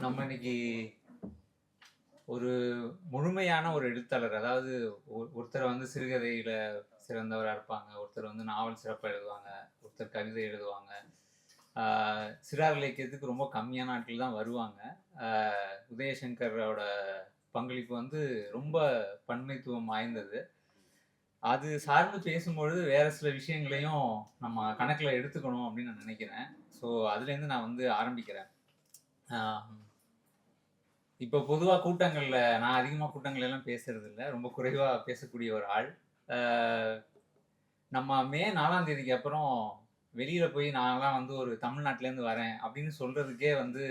நம்ம இன்னைக்கு ஒரு முழுமையான ஒரு எழுத்தாளர், அதாவது ஒருத்தர் வந்து சிறுகதையில சிறந்தவரா இருப்பாங்க, ஒருத்தர் வந்து நாவல் சிறப்பா எழுதுவாங்க, ஒருத்தர் கவிதை எழுதுவாங்க. சிறார் இலக்கியத்துக்கு ரொம்ப கம்மியான ஆட்கள் தான் வருவாங்க. உதயசங்கரோட பங்களிப்பு வந்து ரொம்ப பன்மைத்துவம் வாய்ந்தது. அது சார்ந்து பேசும்பொழுது வேற சில விஷயங்களையும் நம்ம கணக்குல எடுத்துக்கணும் அப்படின்னு நான் நினைக்கிறேன். ஸோ அதுலேருந்து நான் வந்து ஆரம்பிக்கிறேன். இப்போ பொதுவா கூட்டங்கள்ல நான் அதிகமா கூட்டங்கள்ல எல்லாம் பேசுறது இல்ல. ரொம்ப குறைவா பேசக்கூடிய ஒரு ஆள். அ நம்ம மே 4ஆம் தேதிக்கு அப்புறம் வெளியில போய் நான்லாம் வந்து ஒரு தமிழ்நாட்டிலேருந்து வரேன் அப்படின்னு சொல்றதுக்கே வந்து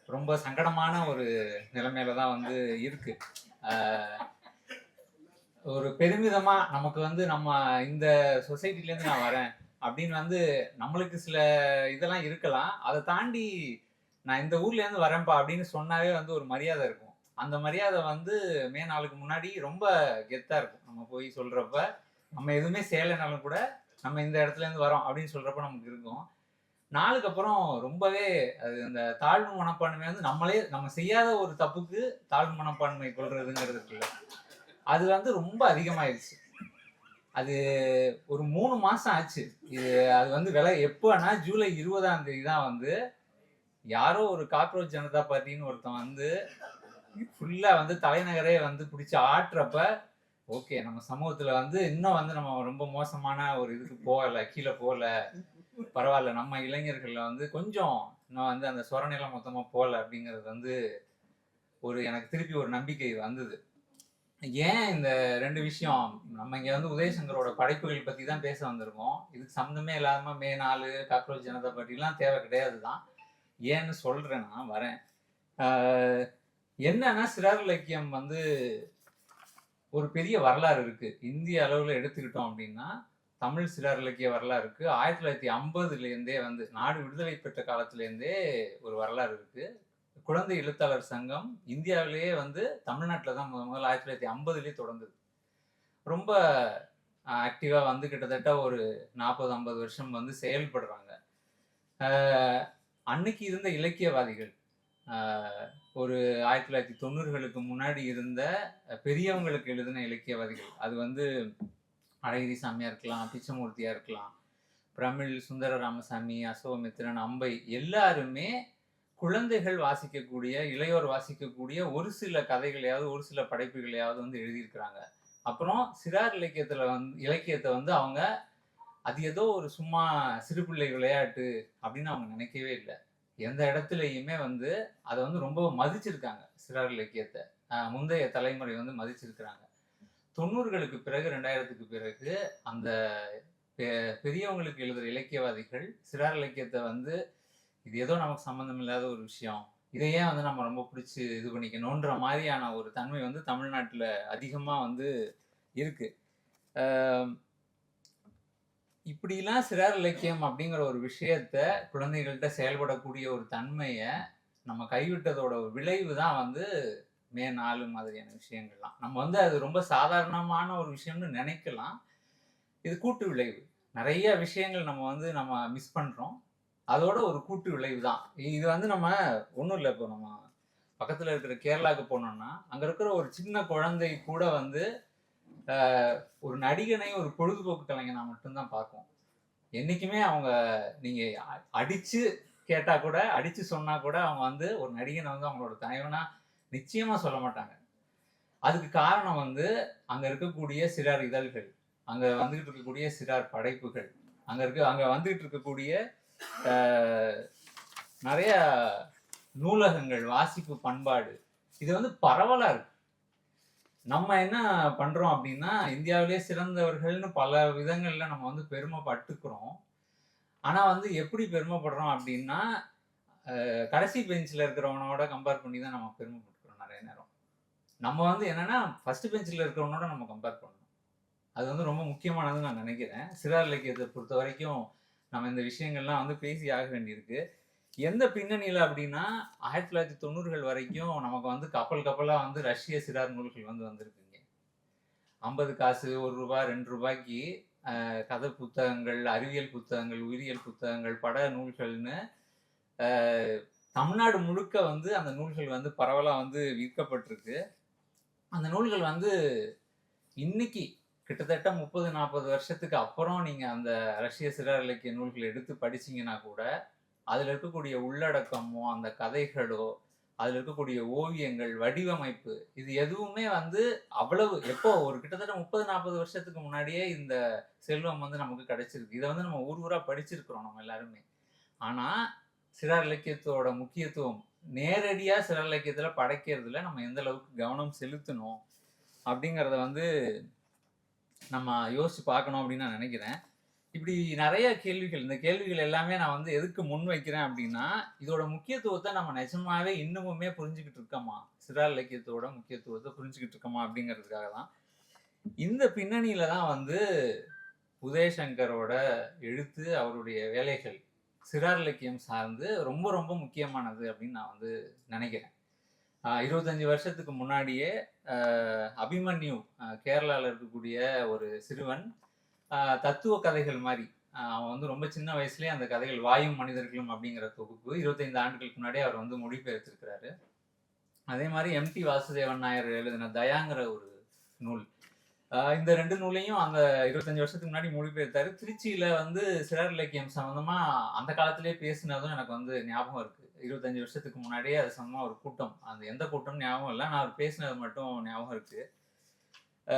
ரொம்ப சங்கடமான ஒரு நிலைமையில தான் வந்து இருக்கு. அ ஒரு பெருமிதமா நமக்கு வந்து நம்ம இந்த சொசைட்டிலேருந்து நான் வரேன் அப்படின்னு வந்து நம்மளுக்கு சில இதெல்லாம் இருக்கலாம். அத தாண்டி நான் இந்த ஊர்லேருந்து வரேன்ப்பா அப்படின்னு சொன்னாவே வந்து ஒரு மரியாதை இருக்கும். அந்த மரியாதை வந்து மே 4க்கு முன்னாடி ரொம்ப கெத்தா இருக்கும். நம்ம போய் சொல்றப்ப, நம்ம எதுவுமே செய்யலைனாலும் கூட, நம்ம இந்த இடத்துலேருந்து வரோம் அப்படின்னு சொல்றப்ப நமக்கு இருக்கும். 4க்கு அப்புறம் ரொம்பவே அது அந்த தாழ்வு மனப்பான்மை வந்து நம்ம செய்யாத ஒரு தப்புக்கு தாழ்வு மனப்பான்மை கொள்றதுங்கிறது இருக்குல்ல, அது வந்து ரொம்ப அதிகமாயிருச்சு. அது ஒரு 3 மாசம் ஆச்சு. அது வந்து எப்பன்னா ஜூலை 20ஆம் தேதி தான் வந்து யாரோ ஒரு காக்ரோச் ஜனதா பார்ட்டின்னு ஒருத்தன் வந்து ஃபுல்லா வந்து தலைநகரே வந்து பிடிச்சி ஆட்டுறப்ப, ஓகே நம்ம சமூகத்துல வந்து இன்னும் வந்து நம்ம ரொம்ப மோசமான ஒரு இதுக்கு போகல, கீழே போகல, பரவாயில்ல நம்ம இளைஞர்கள்ல வந்து கொஞ்சம் இன்னும் வந்து அந்த சொரணைலாம் மொத்தமா போகல அப்படிங்கிறது வந்து எனக்கு திருப்பி ஒரு நம்பிக்கை வந்தது. ஏன் இந்த 2 விஷயம் நம்ம இங்க வந்து உதயசங்கரோட படைப்புகள் பத்தி தான் பேச வந்திருக்கோம். இதுக்கு சம்மந்தமே இல்லாம மே 4 காக்ரோச் ஜனதா பார்ட்டிலாம் தேவை கிடையாது தான். ஏன்னு சொல்றேன், நான் வரேன். என்னன்னா சிறார் இலக்கியம் வந்து ஒரு பெரிய வரலாறு இருக்கு. இந்திய அளவுல எடுத்துக்கிட்டோம் அப்படின்னா, தமிழ் சிறார் இலக்கிய வரலாறு இருக்கு. 1950லேருந்தே வந்து நாடு விடுதலை பெற்ற காலத்திலேருந்தே ஒரு வரலாறு இருக்கு. குழந்தை எழுத்தாளர் சங்கம் இந்தியாவிலேயே வந்து தமிழ்நாட்டில் தான் முதல்ல 1950லேயே தொடங்குது. ரொம்ப ஆக்டிவா வந்து கிட்டத்தட்ட ஒரு 40, 50 வருஷம் வந்து செயல்படுறாங்க. அன்னைக்கு இருந்த இலக்கியவாதிகள், ஒரு 1990களுக்கு முன்னாடி இருந்த பெரியவங்களுக்கு எழுதின இலக்கியவாதிகள், அது வந்து அழகிரி சாமியா இருக்கலாம், பிச்சமூர்த்தியா இருக்கலாம், பிரமிழ், சுந்தர ராமசாமி, அசோகமித்திரன், அம்பை, எல்லாருமே குழந்தைகள் வாசிக்கக்கூடிய, இளையோர் வாசிக்கக்கூடிய ஒரு சில கதைகளையாவது, ஒரு சில படைப்புகளையாவது வந்து எழுதியிருக்கிறாங்க. அப்புறம் சிறார் இலக்கியத்தை வந்து அவங்க அது ஏதோ ஒரு சும்மா சிறுபிள்ளை விளையாட்டு அப்படின்னு அவங்க நினைக்கவே இல்லை. எந்த இடத்துலையுமே வந்து அதை வந்து ரொம்ப மதிச்சிருக்காங்க. சிறார் இலக்கியத்தை முந்தைய தலைமுறை வந்து மதிச்சிருக்கிறாங்க. 90களுக்கு பிறகு, 2000க்கு பிறகு அந்த பெரியவங்களுக்கு எழுதுற இலக்கியவாதிகள் சிறார் இலக்கியத்தை வந்து இது ஏதோ நமக்கு சம்பந்தம் இல்லாத ஒரு விஷயம், இதையே வந்து நம்ம ரொம்ப பிடிச்சி இது பண்ணிக்கணுன்ற மாதிரியான ஒரு தன்மை வந்து தமிழ்நாட்டில் அதிகமா வந்து இருக்கு. இப்படிலாம் சிறார் இலக்கியம் அப்படிங்கிற ஒரு விஷயத்த குழந்தைகள்கிட்ட செயல்படக்கூடிய ஒரு தன்மையை நம்ம கைவிட்டதோட விளைவு தான் வந்து மே 4 மாதிரியான விஷயங்கள்லாம். நம்ம வந்து அது ரொம்ப சாதாரணமான ஒரு விஷயம்னு நினைக்கலாம். இது கூட்டு விளைவு. நிறைய விஷயங்கள் நம்ம மிஸ் பண்றோம். அதோட ஒரு கூட்டு விளைவு தான். இது வந்து நம்ம ஒன்றும் இல்லை. இப்போ நம்ம பக்கத்தில் இருக்கிற கேரளாவுக்கு போனோம்னா, அங்கே இருக்கிற ஒரு சின்ன குழந்தை கூட வந்து ஒரு நடிகனை ஒரு பொழுதுபோக்கு கலைஞனா மட்டும்தான் பார்க்கும். என்னைக்குமே அவங்க நீங்க அடிச்சு கேட்டா கூட, அடிச்சு சொன்னா கூட அவங்க வந்து ஒரு நடிகனை வந்து அவங்களோட தலைவனா நிச்சயமா சொல்ல மாட்டாங்க. அதுக்கு காரணம் வந்து அங்க இருக்கக்கூடிய சிறார் இதழ்கள், அங்க வந்துகிட்டு இருக்கக்கூடிய சிறார் படைப்புகள், அங்க வந்துகிட்டு இருக்கக்கூடிய நிறைய நூலகங்கள், வாசிப்பு பண்பாடு, இது வந்து பரவலா இருக்கு. நம்ம என்ன பண்றோம் அப்படின்னா, இந்தியாவிலேயே சிறந்தவர்கள்னு பல விதங்கள்ல நம்ம வந்து பெருமைப்பட்டுக்கிறோம். ஆனா வந்து எப்படி பெருமைப்படுறோம் அப்படின்னா, கடைசி பெஞ்சில் இருக்கிறவனோட கம்பேர் பண்ணி தான் நம்ம பெருமைப்பட்டுக்கிறோம் நிறைய நேரம். நம்ம வந்து என்னன்னா ஃபர்ஸ்ட் பெஞ்சில் இருக்கிறவனோட நம்ம கம்பேர் பண்ணணும். அது வந்து ரொம்ப முக்கியமானதுன்னு நான் நினைக்கிறேன். சிறார் இலக்கியத்தை பொறுத்த வரைக்கும் நம்ம இந்த விஷயங்கள்லாம் வந்து பேசி ஆக வேண்டியிருக்கு. எந்த பின்னணியில அப்படின்னா 1990கள் வரைக்கும் நமக்கு வந்து கப்பலா வந்து ரஷ்ய சிறார் நூல்கள் வந்து வந்திருக்குங்க. 50 காசு, ரூ. 1, ரூ. 2க்கு கதை புத்தகங்கள், அறிவியல் புத்தகங்கள், உயிரியல் புத்தகங்கள், பட நூல்கள்னு தமிழ்நாடு முழுக்க வந்து அந்த நூல்கள் வந்து பரவலா வந்து விற்கப்பட்டிருக்கு. அந்த நூல்கள் வந்து இன்னைக்கு கிட்டத்தட்ட 30, 40 வருஷத்துக்கு அப்புறம் நீங்க அந்த ரஷ்ய சிறார் இலக்கிய நூல்கள எடுத்து படிச்சீங்கன்னா கூட, அதுல இருக்கக்கூடிய உள்ளடக்கமோ, அந்த கதைகளோ, அதுல இருக்கக்கூடிய ஓவியங்கள், வடிவமைப்பு இது எதுவுமே வந்து அவ்வளவு எப்போ ஒரு கிட்டத்தட்ட 30, 40 வருஷத்துக்கு முன்னாடியே இந்த செல்வம் வந்து நமக்கு கிடைச்சிருக்கு. இத வந்து நம்ம ஊர் ஊரா படிச்சிருக்கிறோம் நம்ம எல்லாருமே. ஆனா, சிறார் இலக்கியத்தோட முக்கியத்துவம் நேரடியா சிறார் இலக்கியத்துல படைக்கிறதுல நம்ம எந்த அளவுக்கு கவனம் செலுத்தணும் அப்படிங்கிறத வந்து நம்ம யோசிச்சு பார்க்கணும் அப்படின்னு நான் நினைக்கிறேன். இப்படி நெறைய கேள்விகள், இந்த கேள்விகள் எல்லாமே நான் வந்து எதுக்கு முன்வைக்கிறேன் அப்படின்னா, இதோட முக்கியத்துவத்த நம்ம நிஜமாவே இன்னமுமே புரிஞ்சுகிட்டு இருக்கோமா? சிறார் இலக்கியத்தோட முக்கியத்துவத்த புரிஞ்சுகிட்டு இருக்கோமா? அப்படிங்கிறதுக்காக தான். இந்த பின்னணியில தான் வந்து உதயசங்கரோட எழுத்து, அவருடைய வேலைகள், சிறார் இலக்கியம் சார்ந்து ரொம்ப ரொம்ப முக்கியமானது அப்படின்னு நான் வந்து நினைக்கிறேன். 25 வருஷத்துக்கு முன்னாடியே அபிமன்யு கேரளால இருக்கக்கூடிய ஒரு சிறுவன் தத்துவ கதைகள் மாரி. அவன் வந்து ரொம்ப சின்ன வயசுலயே அந்த கதைகள் "வாயும் மனிதர்களும்" அப்படிங்கிற தொகுப்பு 25 ஆண்டுகளுக்கு முன்னாடியே அவர் வந்து மொழிபெயர்த்திருக்கிறாரு. அதே மாரி எம்.டி. வாசுதேவன் நாயர் எழுதின தயாங்கிற ஒரு நூல். இந்த 2 நூலையும் அந்த 25 வருஷத்துக்கு முன்னாடி மொழிபெயர்த்தாரு. திருச்சியில வந்து சிறார் இலக்கியம் சம்மந்தமா அந்த காலத்திலேயே பேசினதும் எனக்கு வந்து ஞாபகம் இருக்கு. 25 வருஷத்துக்கு முன்னாடியே அது சம்மந்தமா ஒரு கூட்டம். அது எந்த கூட்டம்னு ஞாபகம் இல்ல. ஆனா அவர் பேசினது மட்டும் ஞாபகம் இருக்கு. அ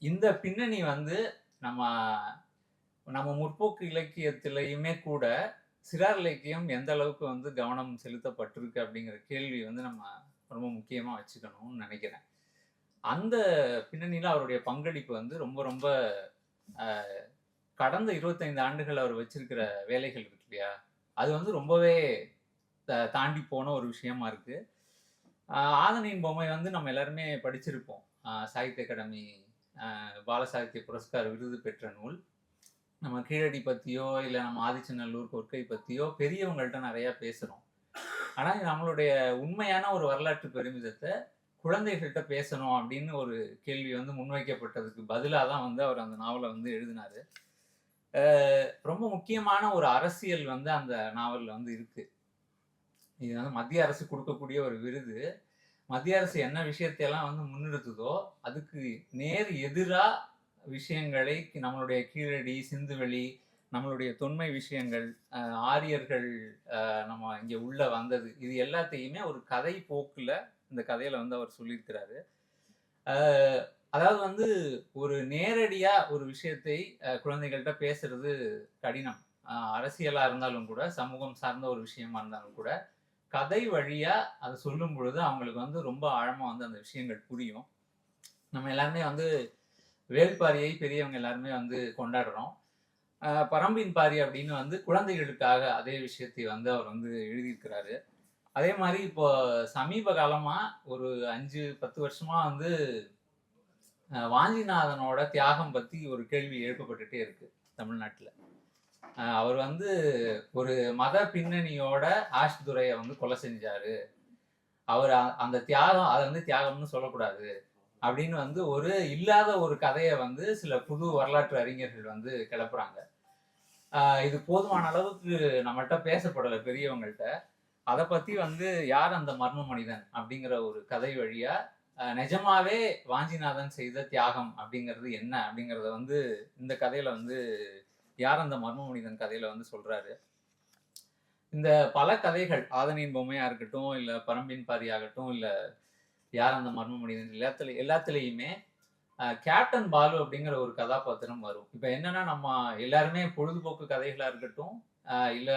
இந்த பின்னணி வந்து நம்ம நம்ம முற்போக்கு இலக்கியத்திலயுமே கூட சிறார் இலக்கியம் எந்த அளவுக்கு வந்து கவனம் செலுத்தப்பட்டிருக்கு அப்படிங்கிற கேள்வி வந்து நம்ம ரொம்ப முக்கியமா வச்சுக்கணும்னு நினைக்கிறேன். அந்த பின்னணியில அவருடைய பங்களிப்பு வந்து ரொம்ப ரொம்ப கடந்த 25 ஆண்டுகள் அவர் வச்சிருக்கிற வேலைகள் இருக்கு இல்லையா? அது வந்து ரொம்பவே தாண்டி போன ஒரு விஷயமா இருக்கு. ஆதனியின் பொம்மை வந்து நம்ம எல்லாருமே படிச்சிருப்போம். சாகித்ய அகாடமி பால சாகித்ய புரஸ்கார் விருது பெற்ற நூல். நம்ம கீழடி பத்தியோ, இல்ல நம்ம ஆதிச்சநல்லூர் கொற்கை பத்தியோ பெரியவங்கள்ட்ட நெறைய பேசுறோம். ஆனா நம்மளுடைய உண்மையான ஒரு வரலாற்று பெருமிதத்த குழந்தைகள்ட்ட பேசணும் அப்படின்னு ஒரு கேள்வி வந்து முன்வைக்கப்பட்டதுக்கு பதிலா தான் வந்து அவர் அந்த நாவல வந்து எழுதினாரு. ரொம்ப முக்கியமான ஒரு அரசியல் வந்து அந்த நாவல்ல வந்து இருக்கு. இது வந்து மத்திய அரசு குடுக்கக்கூடிய ஒரு விருது. மத்திய அரசு என்ன விஷயத்தையெல்லாம் வந்து முன்னிறுத்துதோ, அதுக்கு நேர் எதிரா விஷயங்களை நம்மளுடைய கீழடி, சிந்துவெளி, நம்மளுடைய தொன்மை விஷயங்கள், ஆரியர்கள் நம்ம இங்க உள்ள வந்தது, இது எல்லாத்தையுமே ஒரு கதை போக்குல இந்த கதையில வந்து அவர் சொல்லியிருக்கிறாரு. அ அதாவது வந்து ஒரு நேரடியா ஒரு விஷயத்தை குழந்தைகள்ட்ட பேசுறது கடினம். அரசியலா இருந்தாலும் கூட, சமூகம் சார்ந்த ஒரு விஷயமா இருந்தாலும் கூட, கதை வழியா அத சொல்லும் பொழுது அவங்களுக்கு வந்து ரொம்ப ஆழமா வந்து அந்த விஷயங்கள் புரியும். நம்ம எல்லாருமே வந்து வேள்பாரியை பெரியவங்க எல்லாருமே வந்து கொண்டாடுறோம். பரம்பின் பாரி அப்படின்னு வந்து குழந்தைகளுக்காக அதே விஷயத்தை வந்து அவர் வந்து எழுதியிருக்கிறாரு. அதே மாரி இப்போ சமீப காலமா ஒரு 5, 10 வருஷமா வந்து வாஞ்சிநாதனோட தியாகம் பத்தி ஒரு கேள்வி எழுப்பப்பட்டுட்டே இருக்கு தமிழ்நாட்டுல. அவர் வந்து ஒரு மத பின்னணியோட ஆஷ் துரைய வந்து கொலை செஞ்சாரு. அவர் அந்த தியாகம் அத வந்து தியாகம்னு சொல்லக்கூடாது. அப்படின்னு வந்து ஒரு இல்லாத ஒரு கதைய வந்து சில புது வரலாற்று அறிஞர்கள் வந்து கிளப்புறாங்க. இது போதுமான அளவுக்கு நம்மள்ட்ட பேசப்படல பெரியவங்கள்ட்ட. அத பத்தி வந்து யார் அந்த மர்ம மனிதன் அப்படிங்கிற ஒரு கதை வழியா நிஜமாவே வாஞ்சிநாதன் செய்த தியாகம் அப்படிங்கிறது என்ன அப்படிங்கிறத வந்து இந்த கதையில வந்து யார் அந்த மர்ம மனிதன் கதையில வந்து சொல்றாரு. இந்த பல கதைகள் ஆதனியின் பொம்மையா இருக்கட்டும், இல்ல பரம்பின் பாரி ஆகட்டும், இல்ல யார் அந்த மர்ம மனிதன் எல்லாத்துலயுமே கேப்டன் பாலு அப்படிங்கிற ஒரு கதாபாத்திரம் வரும். இப்ப என்னன்னா நம்ம எல்லாருமே பொழுதுபோக்கு கதைகளா இருக்கட்டும், இல்ல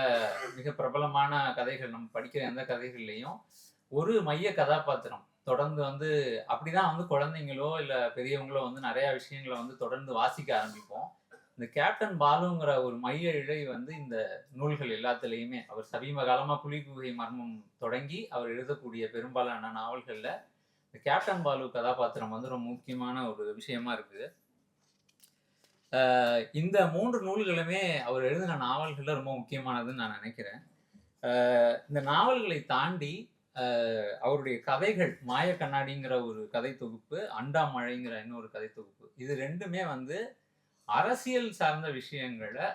மிக பிரபலமான கதைகள் நம்ம படிக்கிற எந்த கதைகள்லயும் ஒரு மைய கதாபாத்திரம் தொடர்ந்து வந்து அப்படிதான் வந்து குழந்தைங்களோ இல்ல பெரியவங்களோ வந்து நிறைய விஷயங்களை வந்து தொடர்ந்து வாசிக்க ஆரம்பிப்போம். இந்த கேப்டன் பாலுங்கிற ஒரு மைய இழை வந்து இந்த நூல்கள் எல்லாத்துலயுமே அவர் சமீப காலமா புலிகுகை மர்மம் தொடங்கி அவர் எழுதக்கூடிய பெரும்பாலான நாவல்கள்ல இந்த கேப்டன் பாலு கதாபாத்திரம் வந்து ரொம்ப முக்கியமான ஒரு விஷயமா இருக்கு. இந்த 3 நூல்களுமே அவர் எழுதின நாவல்கள்ல ரொம்ப முக்கியமானதுன்னு நான் நினைக்கிறேன். இந்த நாவல்களை தாண்டி அவருடைய கதைகள் மாய கண்ணாடிங்கிற ஒரு கதை தொகுப்பு, அண்டா மழைங்கிற இன்னொரு கதை தொகுப்பு, இது ரெண்டுமே வந்து அரசியல் சார்ந்த விஷயங்களை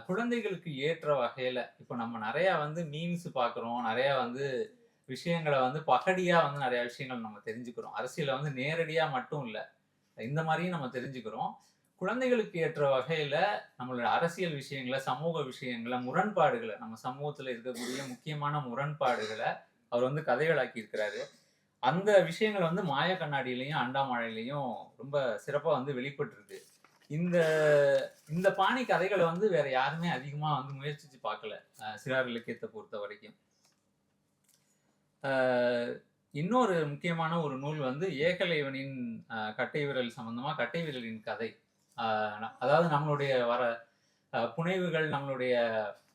குழந்தைகளுக்கு ஏற்ற வகையில இப்ப நம்ம நெறைய வந்து மீம்ஸ் பார்க்குறோம். நெறைய வந்து விஷயங்கள வந்து பகடியா வந்து நெறைய விஷயங்கள் நம்ம தெரிஞ்சுக்கிறோம். அரசியல வந்து நேரடியா மட்டும் இல்ல. இந்த மாரியும் நம்ம தெரிஞ்சுக்கிறோம். குழந்தைகளுக்கு ஏற்ற வகையில நம்மளோட அரசியல் விஷயங்கள, சமூக விஷயங்கள, முரண்பாடுகள நம்ம சமூகத்துல இருக்கக்கூடிய முக்கியமான முரண்பாடுகள அவர் வந்து கதைகளாக்கி இருக்கிறாரு. அந்த விஷயங்கள் வந்து மாய கண்ணாடியிலயும், அண்டாமழையிலயும் ரொம்ப சிறப்பா வந்து வெளிப்பட்டிருக்கு. இந்த இந்த பாணி கதைகள வந்து வேற யாருமே அதிகமா வந்து முயற்சிச்சு பார்க்கல. சிறார் இலக்கியத்த பொறுத்தவரைக்கும். அ இன்னொரு முக்கியமான ஒரு நூல் வந்து ஏகலைவனின் கட்டைவிரல் சம்பந்தமா கட்டைவிரலின் கதை. அ அதாவது நம்மளுடைய புனைவுகள், நம்மளுடைய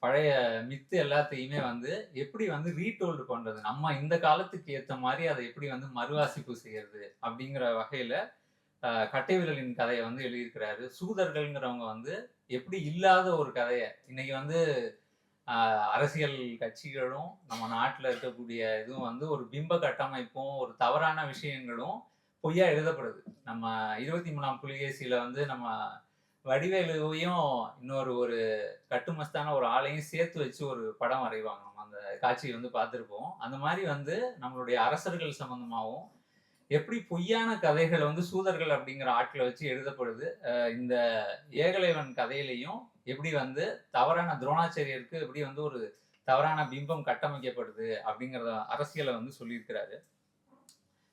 பழைய மித்து எல்லாத்தையுமே வந்து எப்படி வந்து ரீடோல்டு பண்றது? நம்ம இந்த காலத்துக்கு ஏத்த மாரி அத எப்படி வந்து மறுவாசிப்பு செய்யறது? அப்படிங்கிற வகையில கட்டைவிரலின் கதைய வந்து எழுதியிருக்கிறாரு. சூதர்கள்ங்கிறவங்க வந்து எப்படி இல்லாத ஒரு கதைய இன்னைக்கு வந்து அரசியல் கட்சிகளும், நம்ம நாட்டுல இருக்கக்கூடிய இதுவும் வந்து ஒரு பிம்ப கட்டமைப்பும், ஒரு தவறான விஷயங்களும் பொய்யா எழுதப்படுது. நம்ம 23ஆம் புலிகேசியில வந்து நம்ம வடிவேலுவையும் இன்னொரு ஒரு கட்டுமஸ்தான ஒரு ஆளையும் சேர்த்து வச்சு ஒரு படம் வரைவாங்க. நம்ம அந்த காட்சிய வந்து பார்த்திருப்போம். அந்த மாரி வந்து நம்மளுடைய அரசர்கள் சம்பந்தமாவும், எப்படி பொய்யான கதைகள் வந்து சூதர்கள் அப்படிங்கிற ஆட்கள வச்சு எழுதப்படுது. இந்த ஏகலைவன் கதையிலயும் எப்படி வந்து தவறான துரோணாச்சாரியருக்கு எப்படி வந்து ஒரு தவறான பிம்பம் கட்டமைக்கப்படுது அப்படிங்கிறத அரசியல வந்து சொல்லியிருக்கிறாரு.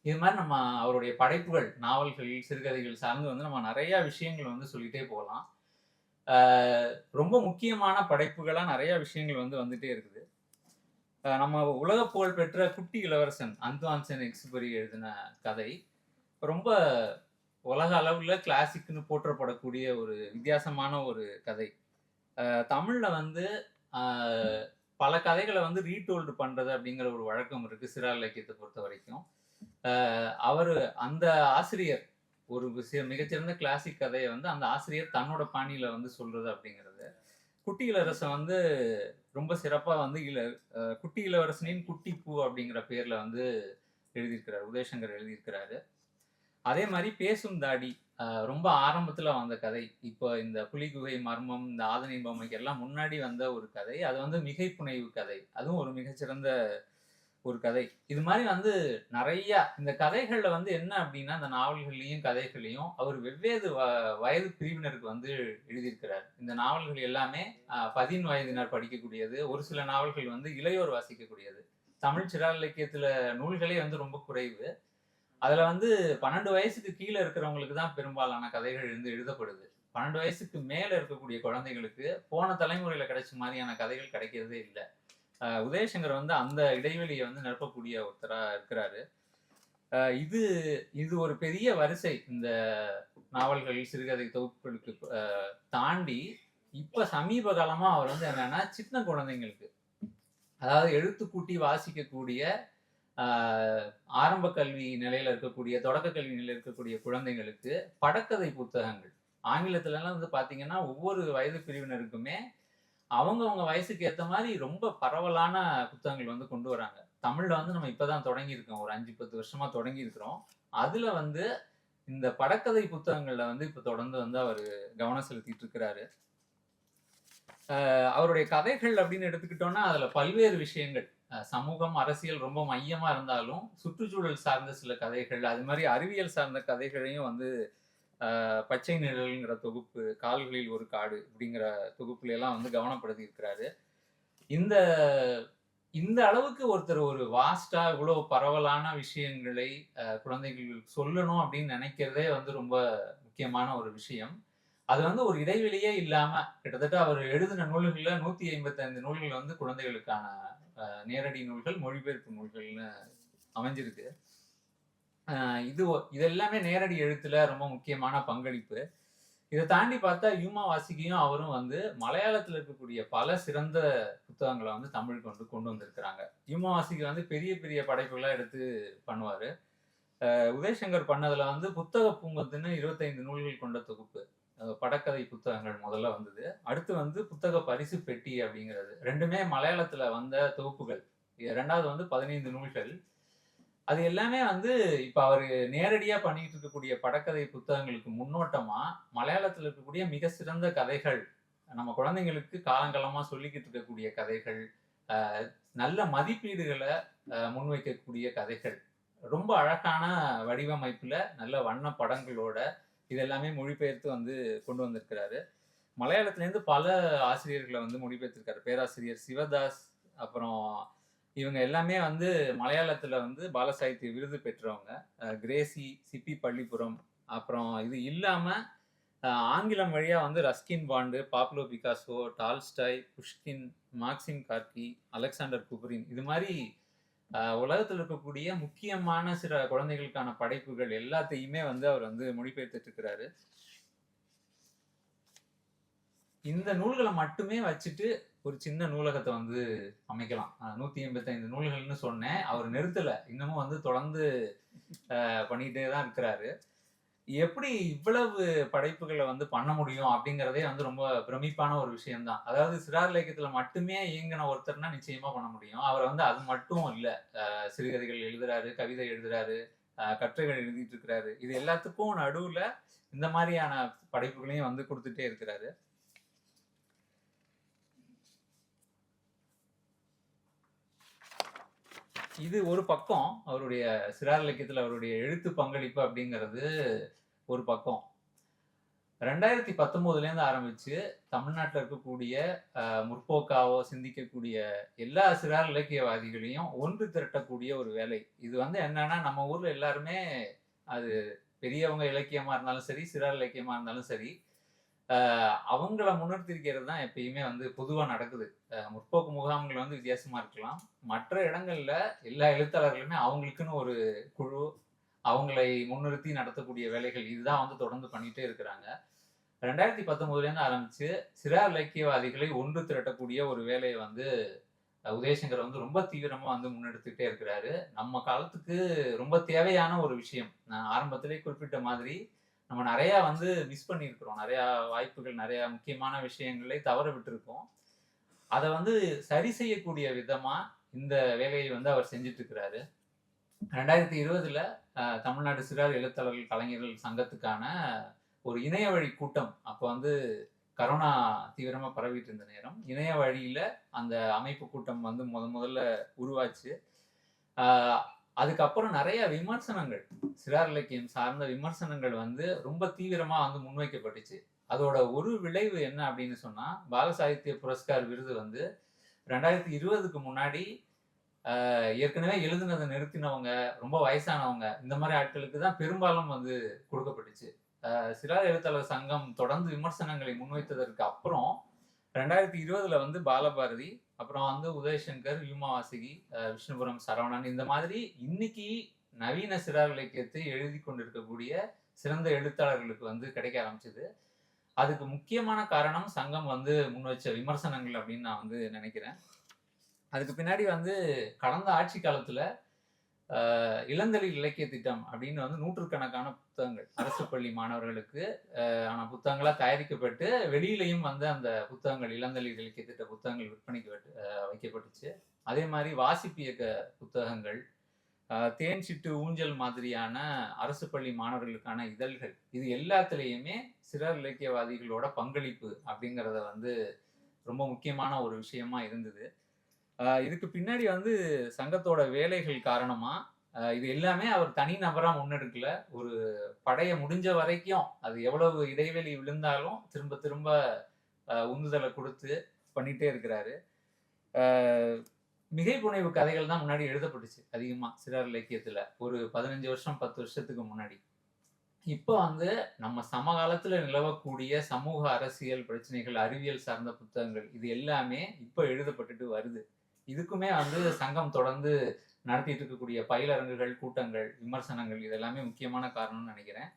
இது மாரி நம்ம அவருடைய படைப்புகள், நாவல்கள், சிறுகதைகள் சார்ந்து வந்து நம்ம நெறைய விஷயங்கள் வந்து சொல்லிட்டே போகலாம். ஆ ரொம்ப முக்கியமான படைப்புகளா நெறைய விஷயங்கள் வந்து வந்துட்டே இருக்குது. நம்ம உலக புகழ் பெற்ற குட்டி இளவரசன் அந்துவான் சென் எக்ஸ்பெரி எழுதின கதை. ரொம்ப உலக அளவுல கிளாசிக்ன்னு போற்றப்படக்கூடிய ஒரு வித்தியாசமான ஒரு கதை. தமிழ்ல வந்து அ பல கதைகள வந்து ரீடோல்டு பண்றது அப்படிங்கிற ஒரு வழக்கம் இருக்கு. சிறார் இலக்கியத்த பொறுத்தவரைக்கும். அவரு அந்த ஆசிரியர் ஒரு மிகச்சிறந்த கிளாசிக் கதைய வந்து அந்த ஆசிரியர் தன்னோட பாணியில வந்து சொல்றது அப்படிங்கிறது. குட்டி இளவரசன் வந்து ரொம்ப சிறப்பா வந்து குட்டி இளவரசனின் குட்டி பூ அப்படிங்கிற பேர்ல வந்து எழுதியிருக்கிறாரு. உதயசங்கர் எழுதியிருக்கிறாரு. அதே மாரி பேசும் தாடி ரொம்ப ஆரம்பத்துல வந்த கதை. இப்போ இந்த புலிகுகை மர்மம், இந்த ஆதனின் பொம்மைக்கு எல்லாம் முன்னாடி வந்த ஒரு கதை. அது வந்து மிகைப்புனைவு கதை. அதுவும் ஒரு மிகச்சிறந்த ஒரு கதை. இது மாரி வந்து நெறையா இந்த கதைகள்ல வந்து என்ன அப்டின்னா, இந்த நாவல்கள்லயும், கதைகள்லயும் அவர் வெவ்வேறு வயது பிரிவினருக்கு வந்து எழுதியிருக்கிறார். இந்த நாவல்கள் எல்லாமே 10 வயதினர் படிக்கக்கூடியது. ஒரு சில நாவல்கள் வந்து இளையோர் வாசிக்கக்கூடியது. தமிழ் சிறார் இலக்கியத்துல நூல்களே வந்து ரொம்ப குறைவு. அதுல வந்து 12 வயசுக்கு கீழ இருக்கிறவங்களுக்கு தான் பெரும்பாலான கதைகள் வந்து எழுதப்படுது. 12 வயசுக்கு மேல இருக்கக்கூடிய குழந்தைகளுக்கு, போன தலைமுறையில கிடைச்ச மாரியான கதைகள் கிடைக்கிறதே இல்ல. உதயசங்கர் வந்து அந்த இடைவெளிய வந்து நிரப்பக்கூடிய ஒருத்தரா இருக்கிறாரு. இது இது ஒரு பெரிய வரிசை. இந்த நாவல்கள், சிறுகதை தொகுப்புகளுக்கு தாண்டி, இப்ப சமீப காலமா அவர் வந்து என்னன்னா, சின்ன குழந்தைங்களுக்கு, அதாவது எழுத்து கூட்டி வாசிக்கக்கூடிய ஆ ஆரம்ப கல்வி நிலையில இருக்கக்கூடிய, தொடக்க கல்வி நிலையில இருக்கக்கூடிய குழந்தைங்களுக்கு படக்கதை புத்தகங்கள். ஆங்கிலத்துலலாம் வந்து பார்த்தீங்கன்னா, ஒவ்வொரு வயது பிரிவினருக்குமே அவங்கவங்க வயசுக்கு ஏத்த மாரி ரொம்ப பரவலான புத்தகங்கள் வந்து கொண்டு வராங்க. தமிழ்ல வந்து நம்ம இப்ப தான் தொடங்கியிருக்கோம். ஒரு 5, 10 வருஷமா தொடங்கியிருக்கிறோம். அதுல வந்து இந்த படக்கதை புத்தகங்கள்ல வந்து இப்ப தொடர்ந்து வந்து அவரு கவனம் செலுத்திட்டு இருக்கிறாரு. அவருடைய கதைகள் அப்படின்னு எடுத்துக்கிட்டோம்னா, அதுல பல்வேறு விஷயங்கள். சமூகம், அரசியல் ரொம்ப மையமா இருந்தாலும், சுற்றுச்சூழல் சார்ந்த சில கதைகள், அது மாரி அறிவியல் சார்ந்த கதைகளையும் வந்து பச்சை நிழல்ங்கிற தொகுப்பு, கால்களில் ஒரு காடு அப்படிங்கிற தொகுப்புல எல்லாம் வந்து கவனப்படுத்தி இருக்கிறாரு. இந்த இந்த அளவுக்கு ஒருத்தர் ஒரு வாஸ்ட்டா இவ்வளவு பரவலான விஷயங்களை குழந்தைகளுக்கு சொல்லணும் அப்படின்னு நினைக்கிறதே வந்து ரொம்ப முக்கியமான ஒரு விஷயம். அது வந்து ஒரு இடைவெளியே இல்லாம கிட்டத்தட்ட அவர் எழுதின நூல்கள்ல 155 நூல்கள் வந்து குழந்தைகளுக்கான நேரடி நூல்கள், மொழிபெயர்ப்பு நூல்கள்னு அமைஞ்சிருக்கு. இது எல்லாமே நேரடி எழுத்துல ரொம்ப முக்கியமான பங்களிப்பு. இத தாண்டி பார்த்தா யூமா வாசிகியும் அவரும் வந்து மலையாளத்துல இருக்கக்கூடிய பல சிறந்த புத்தகங்கள வந்து தமிழுக்கு வந்து கொண்டு வந்திருக்கிறாங்க. யூமா வாசிகி வந்து பெரிய பெரிய படைப்புகளா எடுத்து பண்ணுவாரு. உதயசங்கர் பண்ணதுல வந்து புத்தக பூங்கொத்துன்னு 25 நூல்கள் கொண்ட தொகுப்பு. படக்கதை புத்தகங்கள் முதல்ல வந்தது. அடுத்து வந்து புத்தக பரிசு பெட்டி அப்படிங்கிறது. 2மே மலையாளத்துல வந்த தொகுப்புகள். 2வது வந்து 15 நூல்கள். அது எல்லாமே வந்து இப்ப அவரு நேரடியா பண்ணிட்டு இருக்கக்கூடிய படக்கதை புத்தகங்களுக்கு முன்னோட்டமா, மலையாளத்துல இருக்கக்கூடிய மிக சிறந்த கதைகள், நம்ம குழந்தைங்களுக்கு காலங்காலமா சொல்லிக்கிட்டு இருக்கக்கூடிய கதைகள், நல்ல மதிப்பீடுகளை முன்வைக்கக்கூடிய கதைகள், ரொம்ப அழகான வடிவமைப்புல நல்ல வண்ண படங்களோட இது எல்லாமே மொழிபெயர்த்து வந்து கொண்டு வந்திருக்கிறாரு. மலையாளத்திலேருந்து பல ஆசிரியர்களை வந்து மொழிபெயர்த்திருக்காரு. பேராசிரியர் சிவதாஸ், அப்புறம் இவங்க எல்லாமே வந்து மலையாளத்துல வந்து பால சாகித்ய விருது பெற்றவங்க. கிரேசி, சிப்பி பள்ளிப்புறம், அப்புறம் இது இல்லாம ஆங்கிலம் வழியா வந்து Ruskin Bond, Pablo Picasso, Tolstoy, Pushkin, Maxim Gorky, Alexander Kuprin, இது மாதிரி உலகத்தில் இருக்கக்கூடிய முக்கியமான சில குழந்தைகளுக்கான படைப்புகள் எல்லாத்தையுமே வந்து அவர் வந்து மொழிபெயர்த்துட்டு இருக்கிறாரு. இந்த நூல்களை மட்டுமே வச்சுட்டு ஒரு சின்ன நூலகத்தை வந்து அமைக்கலாம். 185 நூல்கள்னு சொன்னேன். அவர் நிறுத்தல. இன்னமும் வந்து தொடர்ந்து பண்ணிட்டே தான் இருக்கிறாரு. எப்படி இவ்வளவு படைப்புகளை வந்து பண்ண முடியும் அப்படிங்கிறதே வந்து ரொம்ப பிரமிப்பான ஒரு விஷயம் தான். அதாவது சிறார் இலக்கியத்துல மட்டுமே இயங்கின ஒருத்தர்னா நிச்சயமா பண்ண முடியும். அவர் வந்து அது மட்டும் இல்ல. சிறுகதைகள் எழுதுறாரு, கவிதை எழுதுறாரு, கட்டுரைகள் எழுதிட்டு இருக்கிறாரு. இது எல்லாத்துக்கும் நடுவுல இந்த மாதிரியான படைப்புகளையும் வந்து கொடுத்துட்டே இருக்கிறாரு. இது ஒரு பக்கம். அவருடைய சிறார் இலக்கியத்துல அவருடைய எழுத்து பங்களிப்பு அப்படிங்கிறது ஒரு பக்கம். 2019 ஆரம்பிச்சு தமிழ்நாட்டில் இருக்கக்கூடிய முற்போக்காவோ சிந்திக்கக்கூடிய எல்லா சிறார் இலக்கியவாதிகளையும் ஒன்று திரட்டக்கூடிய ஒரு வேலை. இது வந்து என்னன்னா, நம்ம ஊர்ல எல்லாருமே, அது பெரியவங்க இலக்கியமா இருந்தாலும் சரி, சிறார் இலக்கியமா இருந்தாலும் சரி, அவங்கள முன்னிறுத்திருக்கிறது தான் எப்பயுமே வந்து பொதுவா நடக்குது. முற்போக்கு முகாம்கள் வந்து வித்தியாசமா இருக்கலாம். மற்ற இடங்கள்ல எல்லா எழுத்தாளர்களுமே அவங்களுக்குன்னு ஒரு குழு, அவங்களை முன்னிறுத்தி நடத்தக்கூடிய வேலைகள் இதுதான் வந்து தொடர்ந்து பண்ணிட்டே இருக்கிறாங்க. 2019 ஆரம்பிச்சு சிறார் இலக்கியவாதிகளை ஒன்று திரட்டக்கூடிய ஒரு வேலையை வந்து உதயசங்கர் வந்து ரொம்ப தீவிரமா வந்து முன்னெடுத்துக்கிட்டே இருக்கிறாரு. நம்ம காலத்துக்கு ரொம்ப தேவையான ஒரு விஷயம். நான் ஆரம்பத்திலே குறிப்பிட்ட மாதிரி நம்ம நிறைய வந்து மிஸ் பண்ணியிருக்கிறோம். நிறைய வாய்ப்புகள், நிறைய முக்கியமான விஷயங்களை தவற விட்டுருக்கோம். அதை வந்து சரி செய்யக்கூடிய விதமா இந்த வேலையை வந்து அவர் செஞ்சுட்டு இருக்கிறாரு. 2020 தமிழ்நாடு சிறார் எழுத்தாளர்கள் கலைஞர்கள் சங்கத்துக்கான ஒரு இணைய வழி கூட்டம், அப்போ வந்து கரோனா தீவிரமா பரவிட்டு இருந்த நேரம், இணைய வழியில அந்த அமைப்பு கூட்டம் வந்து முதல்ல உருவாச்சு. அதுக்கப்புறம் நிறைய விமர்சனங்கள், சிறார் இலக்கியம் சார்ந்த விமர்சனங்கள் வந்து ரொம்ப தீவிரமா வந்து முன்வைக்கப்பட்டுச்சு. அதோட ஒரு விளைவு என்ன அப்படின்னு சொன்னா, பால சாகித்ய புரஸ்கார் விருது வந்து 2020க்கு முன்னாடி ஏற்கனவே எழுதுனதை நிறுத்தினவங்க, ரொம்ப வயசானவங்க, இந்த மாதிரி ஆட்களுக்கு தான் பெரும்பாலும் வந்து கொடுக்கப்பட்டுச்சு. சிறார் எழுத்தாளர் சங்கம் தொடர்ந்து விமர்சனங்களை முன்வைத்ததற்கு அப்புறம் 2020 வந்து பாலபாரதி, அப்புறம் வந்து உதயசங்கர், யூமா வாசுகி, விஷ்ணுபுரம் சரவணன், இந்த மாதிரி இன்னைக்கு நவீன சிறார் இலக்கியத்தை எழுதி கொண்டிருக்கக்கூடிய சிறந்த எழுத்தாளர்களுக்கு வந்து கிடைக்க ஆரம்பிச்சது. அதுக்கு முக்கியமான காரணம் சங்கம் வந்து முன்வச்ச விமர்சனங்கள் அப்படின்னு நான் வந்து நினைக்கிறேன். அதுக்கு பின்னாடி வந்து கடந்த ஆட்சி காலத்துல இளந்தளிர் இலக்கிய திட்டம் அப்படின்னு வந்து நூற்றுக்கணக்கான புத்தகங்கள் அரசு பள்ளி மாணவர்களுக்கு ஆன புத்தகங்களா தயாரிக்கப்பட்டு வெளியிலையும் வந்து அந்த புத்தகங்கள், இளந்தளிர் இலக்கிய திட்ட புத்தகங்கள் விற்பனைக்கு வைக்கப்பட்டுச்சு. அதே மாதிரி வாசிப்பு இயக்க புத்தகங்கள், தேன் சிட்டு ஊஞ்சல் மாதிரியான அரசு பள்ளி மாணவர்களுக்கான இதழ்கள், இது எல்லாத்துலேயுமே சிறார் இலக்கியவாதிகளோட பங்களிப்பு அப்படிங்கிறத வந்து ரொம்ப முக்கியமான ஒரு விஷயமா இருந்தது. இதுக்கு பின்னாடி வந்து சங்கத்தோட வேலைகள் காரணமா இது எல்லாமே அவர் தனி நபரா முன்னெடுக்கல. ஒரு படைய முடிஞ்ச வரைக்கும் அது எவ்வளவு இடைவெளி விழுந்தாலும் திரும்ப திரும்ப உந்துதலை கொடுத்து பண்ணிட்டே இருக்கிறாரு. மிகை புனைவு கதைகள் தான் முன்னாடி எழுதப்பட்டுச்சு அதிகமா சிறார் இலக்கியத்துல, ஒரு 15 வருஷம் 10 வருஷத்துக்கு முன்னாடி. இப்போ வந்து நம்ம சமகாலத்துல நிலவக்கூடிய சமூக அரசியல் பிரச்சனைகள், அறிவியல் சார்ந்த புத்தகங்கள், இது எல்லாமே இப்போ எழுதப்பட்டுட்டு வருது. இதுக்குமே வந்து சங்கம் தொடர்ந்து நடத்திட்டு இருக்கக்கூடிய பயிலரங்குகள், கூட்டங்கள், விமர்சனங்கள், இது எல்லாமே முக்கியமான காரணம்னு நினைக்கிறேன்.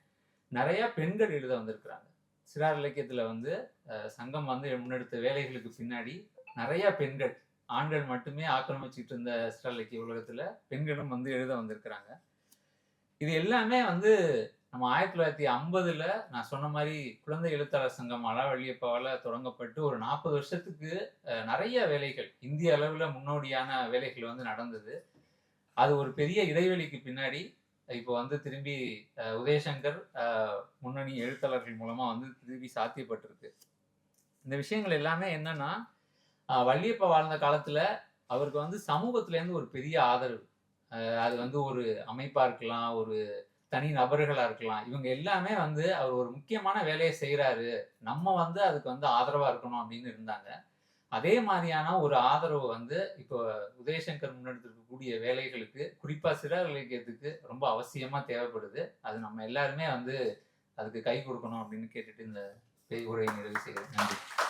நிறைய பெண்கள் எழுத வந்திருக்கிறாங்க சிறார் இலக்கியத்துல வந்து. சங்கம் வந்து முன்னெடுத்த வேலைகளுக்கு பின்னாடி நிறைய பெண்கள், ஆண்கள் மட்டுமே ஆக்கிரமிச்சுட்டு இருந்த சிறார் இலக்கிய உலகத்துல பெண்களும் வந்து எழுத வந்திருக்கிறாங்க. இது எல்லாமே வந்து நம்ம 1950 நான் சொன்ன மாதிரி குழந்தை எழுத்தாளர் சங்கம் அழவள்ளியப்பாவால தொடங்கப்பட்டு ஒரு 40 வருஷத்துக்கு நிறைய வேலைகள், இந்திய அளவுல முன்னோடியான வேலைகள் வந்து நடந்தது. அது ஒரு பெரிய இடைவெளிக்கு பின்னாடி இப்போ வந்து திரும்பி உதயசங்கர் முன்னணி எழுத்தாளர்கள் மூலமா வந்து திரும்பி சாத்தியப்பட்டிருக்கு. இந்த விஷயங்கள் எல்லாமே என்னன்னா, வள்ளியப்பா வாழ்ந்த காலத்துல அவருக்கு வந்து சமூகத்துல இருந்து ஒரு பெரிய ஆதரவு. அது வந்து ஒரு அமைப்பா இருக்கலாம், ஒரு தனி நபர்களா இருக்கலாம். இவங்க எல்லாமே வந்து அவர் ஒரு முக்கியமான வேலைய செய்றாரு. நம்ம வந்து அதுக்கு வந்து ஆதரவா இருக்கணும் அப்படின்னு இருந்தாங்க. அதே மாரியான ஒரு ஆதரவு வந்து இப்போ உதயசங்கர் முன்னெடுத்திருக்கக்கூடிய வேலைகளுக்கு, குறிப்பா சிறார் இலக்கியத்துக்கு ரொம்ப அவசியமா தேவைப்படுது. அது நம்ம எல்லாருமே வந்து அதுக்கு கை குடுக்கணும் அப்படின்னு கேட்டுட்டு இந்த உரையை நிறைவு செய்கிறேன். நன்றி.